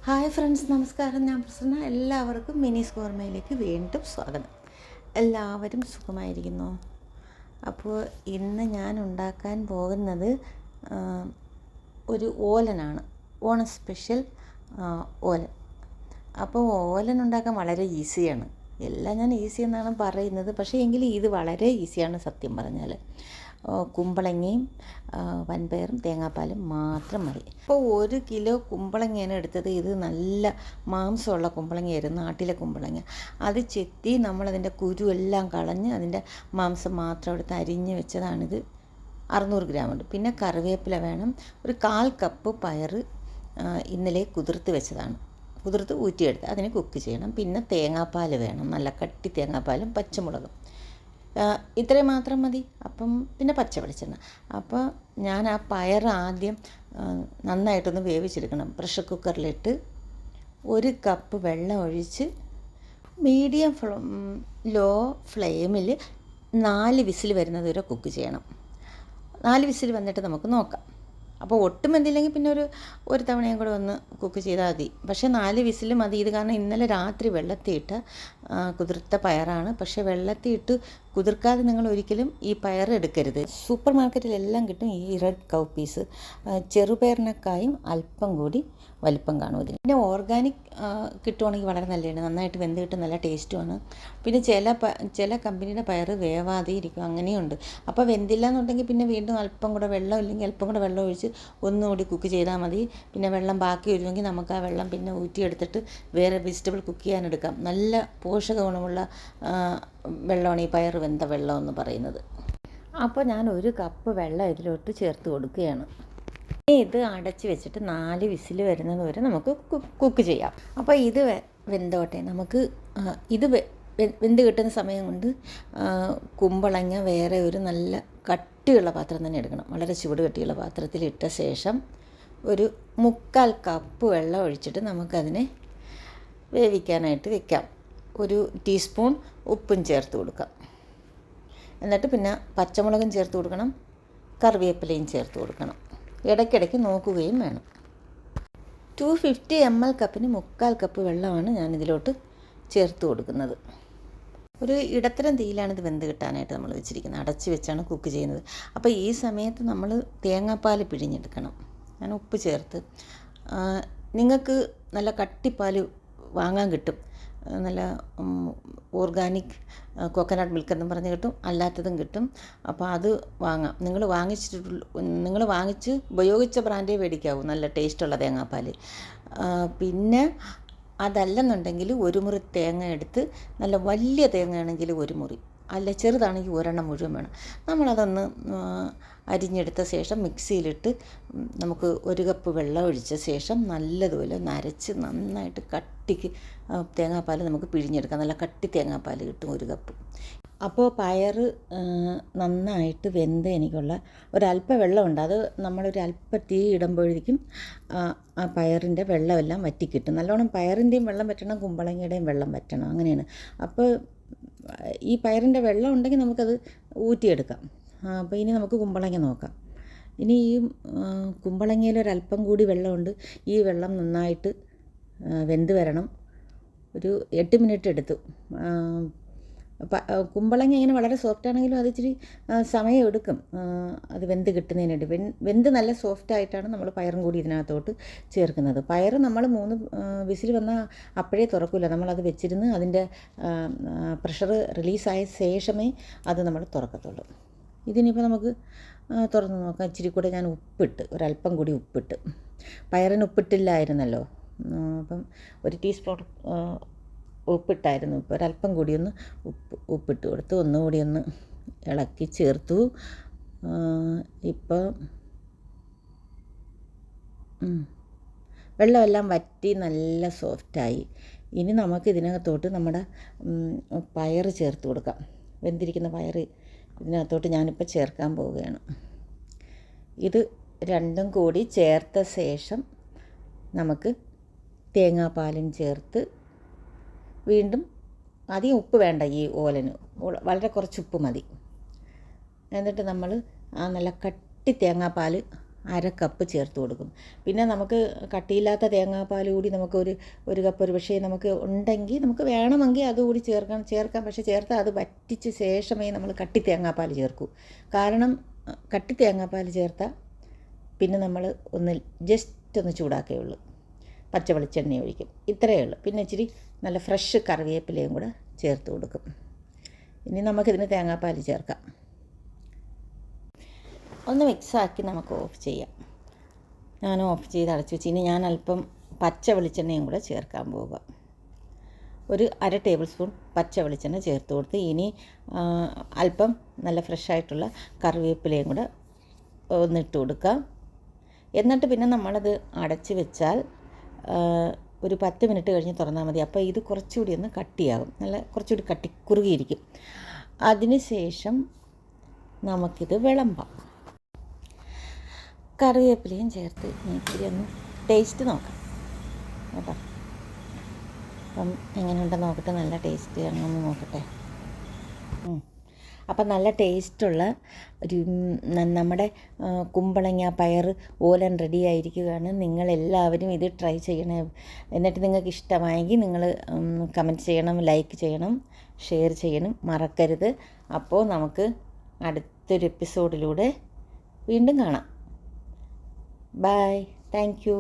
Hi friends, നമസ്കാരം. ഞാൻ പ്രസന്ന. എല്ലാവർക്കും മിനീസ് കോർമയിലേക്ക് വീണ്ടും സ്വാഗതം. എല്ലാവരും സുഖമായിരിക്കുന്നു. അപ്പോൾ ഇന്ന് ഞാൻ ഉണ്ടാക്കാൻ പോകുന്നത് ഒരു ഓലനാണ്. ഓണം സ്പെഷ്യൽ ഓലൻ. അപ്പോൾ ഓലൻ ഉണ്ടാക്കാൻ വളരെ ഈസിയാണ്. എല്ലാം ഞാൻ ഈസി എന്നാണ് പറയുന്നത്, പക്ഷേ എങ്കിലും ഇത് വളരെ ഈസിയാണ് സത്യം പറഞ്ഞാൽ. കുമ്പളങ്ങയും വൻപയറും തേങ്ങാപ്പാലും മാത്രം മതി. അപ്പോൾ 1 കിലോ കുമ്പളങ്ങയാണ് എടുത്തത്. ഇത് നല്ല മാംസമുള്ള കുമ്പളങ്ങയായിരുന്നു, നാട്ടിലെ കുമ്പളങ്ങ. അത് ചെത്തി നമ്മളതിൻ്റെ കുരുവെല്ലാം കളഞ്ഞ് അതിൻ്റെ മാംസം മാത്രം എടുത്ത് അരിഞ്ഞ് വെച്ചതാണിത്. 600 ഗ്രാമുണ്ട്. പിന്നെ കറിവേപ്പില വേണം. ഒരു 1/4 കപ്പ് പയർ ഇന്നലെ കുതിർത്ത് വെച്ചതാണ്. കുതിർത്ത് ഊറ്റിയെടുത്ത് അതിന് കുക്ക് ചെയ്യണം. പിന്നെ തേങ്ങാപ്പാൽ വേണം, നല്ല കട്ടി തേങ്ങാപ്പാലും പച്ചമുളകും. ഇത്രയും മാത്രം മതി. അപ്പം പിന്നെ പച്ച വെളിച്ചെണ്ണ. അപ്പോൾ ഞാൻ ആ പയർ ആദ്യം നന്നായിട്ടൊന്ന് വേവിച്ചെടുക്കണം. പ്രഷർ കുക്കറിലിട്ട് 1 കപ്പ് വെള്ളം ഒഴിച്ച് മീഡിയം ലോ ഫ്ലെയിമിൽ 4 വിസിൽ വരുന്നത് വരെ കുക്ക് ചെയ്യണം. 4 വിസിൽ വന്നിട്ട് നമുക്ക് നോക്കാം. അപ്പോൾ ഒട്ടും വെന്തില്ലെങ്കിൽ പിന്നെ ഒരു തവണയും കൂടെ ഒന്ന് കുക്ക് ചെയ്താൽ മതി. പക്ഷേ 4 വിസിൽ മതി. ഇത് കാരണം ഇന്നലെ രാത്രി വെള്ളത്തിയിട്ട് കുതിർത്ത പയറാണ്. പക്ഷേ വെള്ളത്തിയിട്ട് കുതിർക്കാതെ നിങ്ങൾ ഒരിക്കലും ഈ പയർ എടുക്കരുത്. സൂപ്പർ മാർക്കറ്റിലെല്ലാം കിട്ടും ഈ റെഡ് കൗ പീസ്. ചെറുപയറിനേക്കായും അല്പം കൂടി വലിപ്പം കാണും ഇതിന്. പിന്നെ ഓർഗാനിക് കിട്ടുവാണെങ്കിൽ വളരെ നല്ലതാണ്. നന്നായിട്ട് വെന്ത് കിട്ടും, നല്ല ടേസ്റ്റുമാണ്. പിന്നെ ചില കമ്പനിയുടെ പയർ വേവാതെ ഇരിക്കും, അങ്ങനെയുണ്ട്. അപ്പോൾ വെന്തില്ല എന്നുണ്ടെങ്കിൽ പിന്നെ വീണ്ടും അല്പം കൂടെ വെള്ളം, ഇല്ലെങ്കിൽ അല്പം കൂടെ വെള്ളം ഒഴിച്ച് ഒന്നുകൂടി കുക്ക് ചെയ്താൽ മതി. പിന്നെ വെള്ളം ബാക്കി വരുമെങ്കിൽ നമുക്ക് ആ വെള്ളം പിന്നെ ഊറ്റിയെടുത്തിട്ട് വേറെ വെജിറ്റബിൾ കുക്ക് ചെയ്യാനെടുക്കാം. നല്ല പോഷക ഗുണമുള്ള വെള്ളമാണ് ഈ പയർ വെന്ത വെള്ളം എന്ന് പറയുന്നത്. അപ്പോൾ ഞാൻ 1 കപ്പ് വെള്ളം ഇതിലോട്ട് ചേർത്ത് കൊടുക്കുകയാണ്. ഇത് അടച്ച് വെച്ചിട്ട് 4 വിസിൽ വരുന്നത് വരെ നമുക്ക് കുക്ക് ചെയ്യാം. അപ്പോൾ ഇത് വെന്തോട്ടെ. നമുക്ക് ഇത് വെന്ത് കിട്ടുന്ന സമയം കൊണ്ട് കുമ്പളങ്ങ വേറെ ഒരു നല്ല കട്ടിയുള്ള പാത്രം തന്നെ എടുക്കണം. വളരെ ചൂട് കട്ടിയുള്ള പാത്രത്തിൽ ഇട്ട ശേഷം ഒരു 1/4 കപ്പ് വെള്ളം ഒഴിച്ചിട്ട് നമുക്കതിനെ വേവിക്കാനായിട്ട് വെക്കാം. 1 ടീസ്പൂൺ ഉപ്പും ചേർത്ത് കൊടുക്കാം. എന്നിട്ട് പിന്നെ പച്ചമുളകും ചേർത്ത് കൊടുക്കണം, കറിവേപ്പിലയും ചേർത്ത് കൊടുക്കണം. ഇടയ്ക്കിടയ്ക്ക് നോക്കുകയും വേണം. 250 ml കപ്പിന് 1/4 കപ്പ് വെള്ളമാണ് ഞാനിതിലോട്ട് ചേർത്ത് കൊടുക്കുന്നത്. ഒരു ഇടത്തരം തീയിലാണ് ഇത് വെന്ത് കിട്ടാനായിട്ട് നമ്മൾ വെച്ചിരിക്കുന്നത്. അടച്ച് വെച്ചാണ് കുക്ക് ചെയ്യുന്നത്. അപ്പോൾ ഈ സമയത്ത് നമ്മൾ തേങ്ങാപ്പാൽ പിഴിഞ്ഞെടുക്കണം. ഞാൻ ഉപ്പ് ചേർത്ത്, നിങ്ങൾക്ക് നല്ല കട്ടിപ്പാൽ വാങ്ങാൻ കിട്ടും. നല്ല ഓർഗാനിക് കോക്കനട്ട് മിൽക്ക് എന്നും പറഞ്ഞ് കിട്ടും, അല്ലാത്തതും കിട്ടും. അപ്പോൾ അത് വാങ്ങാം. നിങ്ങൾ വാങ്ങിച്ച് ഉപയോഗിച്ച ബ്രാൻഡേ മേടിക്കാവൂ, നല്ല ടേസ്റ്റുള്ള തേങ്ങാപ്പാൽ. പിന്നെ അതല്ലെന്നുണ്ടെങ്കിൽ 1 മുറി തേങ്ങ എടുത്ത്, നല്ല വലിയ തേങ്ങയാണെങ്കിൽ 1 മുറി, അല്ല ചെറുതാണെങ്കിൽ 1 മുഴുവൻ വേണം. നമ്മളതൊന്ന് അരിഞ്ഞെടുത്ത ശേഷം മിക്സിയിലിട്ട് നമുക്ക് 1 കപ്പ് വെള്ളം ഒഴിച്ച ശേഷം നല്ലതുപോലെ നരച്ച് നന്നായിട്ട് കട്ടിക്ക് തേങ്ങാപ്പാൽ നമുക്ക് പിഴിഞ്ഞെടുക്കാം. നല്ല കട്ടി തേങ്ങാപ്പാൽ കിട്ടും 1 കപ്പ്. അപ്പോൾ പയർ നന്നായിട്ട് വെന്ത് എനിക്കുള്ള ഒരല്പ വെള്ളമുണ്ട്. അത് നമ്മളൊരു അല്പ തീ ഇടുമ്പോഴേക്കും ആ പയറിൻ്റെ വെള്ളമെല്ലാം വറ്റിക്കിട്ടും. നല്ലോണം പയറിൻ്റെയും വെള്ളം വറ്റണം, കുമ്പളങ്ങയുടെയും വെള്ളം വറ്റണം, അങ്ങനെയാണ്. അപ്പോൾ ഈ പയറിൻ്റെ വെള്ളം ഉണ്ടെങ്കിൽ നമുക്കത് ഊറ്റിയെടുക്കാം. അപ്പോൾ ഇനി നമുക്ക് കുമ്പളങ്ങ നോക്കാം. ഇനി ഈ കുമ്പളങ്ങയിൽ ഒരല്പം കൂടി വെള്ളമുണ്ട്. ഈ വെള്ളം നന്നായിട്ട് വെന്ത് വരണം. ഒരു 8 മിനിറ്റ് എടുത്തു. കുമ്പളങ്ങ ഇങ്ങനെ വളരെ സോഫ്റ്റ് ആണെങ്കിലും അത് ഇച്ചിരി സമയം എടുക്കും അത് വെന്ത് കിട്ടുന്നതിനായിട്ട്. വെന്ത് നല്ല സോഫ്റ്റ് ആയിട്ടാണ് നമ്മൾ പയറും കൂടി ഇതിനകത്തോട്ട് ചേർക്കുന്നത്. പയർ നമ്മൾ 3 വിസിൽ വന്നാൽ അപ്പോഴേ തുറക്കില്ല. നമ്മളത് വെച്ചിരുന്ന് അതിൻ്റെ പ്രഷർ റിലീസായ ശേഷമേ അത് നമ്മൾ തുറക്കത്തുള്ളൂ. ഇതിനിപ്പോൾ നമുക്ക് തുറന്ന് നോക്കാം. ഇച്ചിരി കൂടെ ഞാൻ ഉപ്പിട്ട്, ഒരല്പം കൂടി ഉപ്പിട്ട്. പയറിന് ഉപ്പിട്ടില്ലായിരുന്നല്ലോ, അപ്പം 1 ടീസ്പൂൺ ഉപ്പിട്ടായിരുന്നു. ഇപ്പോൾ ഒരല്പം കൂടി ഒന്ന് ഉപ്പിട്ട് കൊടുത്ത് ഒന്നുകൂടി ഒന്ന് ഇളക്കി ചേർത്തു. ഇപ്പോൾ വെള്ളമെല്ലാം വറ്റി നല്ല സോഫ്റ്റായി. ഇനി നമുക്ക് ഇതിനകത്തോട്ട് നമ്മുടെ പയർ ചേർത്ത് കൊടുക്കാം. വെന്തിരിക്കുന്ന പയർ ഇതിനകത്തോട്ട് ഞാനിപ്പോൾ ചേർക്കാൻ പോവുകയാണ്. ഇത് രണ്ടും കൂടി ചേർത്ത ശേഷം നമുക്ക് തേങ്ങാപ്പാലും ചേർത്ത് വീണ്ടും, അധികം ഉപ്പ് വേണ്ട ഈ ഓലന്, വളരെ കുറച്ച് ഉപ്പ് മതി. എന്നിട്ട് നമ്മൾ ആ നല്ല കട്ടി തേങ്ങാപ്പാൽ അര കപ്പ് ചേർത്ത് കൊടുക്കും. പിന്നെ നമുക്ക് കട്ടിയില്ലാത്ത തേങ്ങാപ്പാൽ കൂടി ഒരു കപ്പ് ഒരു പക്ഷേ നമുക്ക് ഉണ്ടെങ്കിൽ നമുക്ക് വേണമെങ്കിൽ അതുകൂടി ചേർക്കാം. പക്ഷേ ചേർത്താൽ അത് വറ്റിച്ച ശേഷമേ നമ്മൾ കട്ടി തേങ്ങാപ്പാൽ ചേർക്കൂ. കാരണം കട്ടി തേങ്ങാപ്പാൽ ചേർത്താൽ പിന്നെ നമ്മൾ ജസ്റ്റ് ഒന്ന് ചൂടാക്കേ ഉള്ളൂ. പച്ച വെളിച്ചെണ്ണ ഒഴിക്കും. ഇത്രയേ ഉള്ളൂ. പിന്നെ ഇച്ചിരി നല്ല ഫ്രഷ് കറിവേപ്പിലയും കൂടെ ചേർത്ത് കൊടുക്കും. ഇനി നമുക്കിതിന് തേങ്ങാപ്പാൽ ചേർക്കാം. ഒന്ന് മിക്സാക്കി നമുക്ക് ഓഫ് ചെയ്യാം. ഞാൻ ഓഫ് ചെയ്ത് അടച്ചു വെച്ച് ഇനി ഞാൻ അല്പം പച്ച വെളിച്ചെണ്ണയും കൂടെ ചേർക്കാൻ പോവുക. ഒരു അര ടേബിൾ സ്പൂൺ പച്ച വെളിച്ചെണ്ണ ചേർത്ത് കൊടുത്ത് ഇനി അല്പം നല്ല ഫ്രഷായിട്ടുള്ള കറിവേപ്പിലയും കൂടെ ഒന്നിട്ട് കൊടുക്കാം. എന്നിട്ട് പിന്നെ നമ്മളത് അടച്ച് വെച്ചാൽ ഒരു 10 മിനിറ്റ് കഴിഞ്ഞ് തുറന്നാൽ മതി. അപ്പോൾ ഇത് കുറച്ചുകൂടി ഒന്ന് കട്ടിയാകും, കുറച്ചുകൂടി കുറുകിയിരിക്കും. അതിന് ശേഷം നമുക്കിത് വിളമ്പാം. കറിവേപ്പിലയും ചേർത്ത് ഇച്ചിരി ഒന്ന് ടേസ്റ്റ് നോക്കാം കേട്ടോ. അപ്പം എങ്ങനെയുണ്ടെന്ന് നോക്കട്ടെ. നല്ല ടേസ്റ്റ് ആണെന്ന് നോക്കട്ടെ. അപ്പം നല്ല ടേസ്റ്റുള്ള ഒരു നമ്മുടെ കുമ്പളങ്ങ പയർ ഓലൻ റെഡി ആയിരിക്കുകയാണ്. നിങ്ങളെല്ലാവരും ഇത് ട്രൈ ചെയ്യണം. എന്നിട്ട് നിങ്ങൾക്ക് ഇഷ്ടമായെങ്കിൽ നിങ്ങൾ കമൻറ്റ് ചെയ്യണം, ലൈക്ക് ചെയ്യണം, ഷെയർ ചെയ്യണം മറക്കരുത്. അപ്പോൾ നമുക്ക് അടുത്തൊരു എപ്പിസോഡിലൂടെ വീണ്ടും കാണാം. ബൈ. Thank you.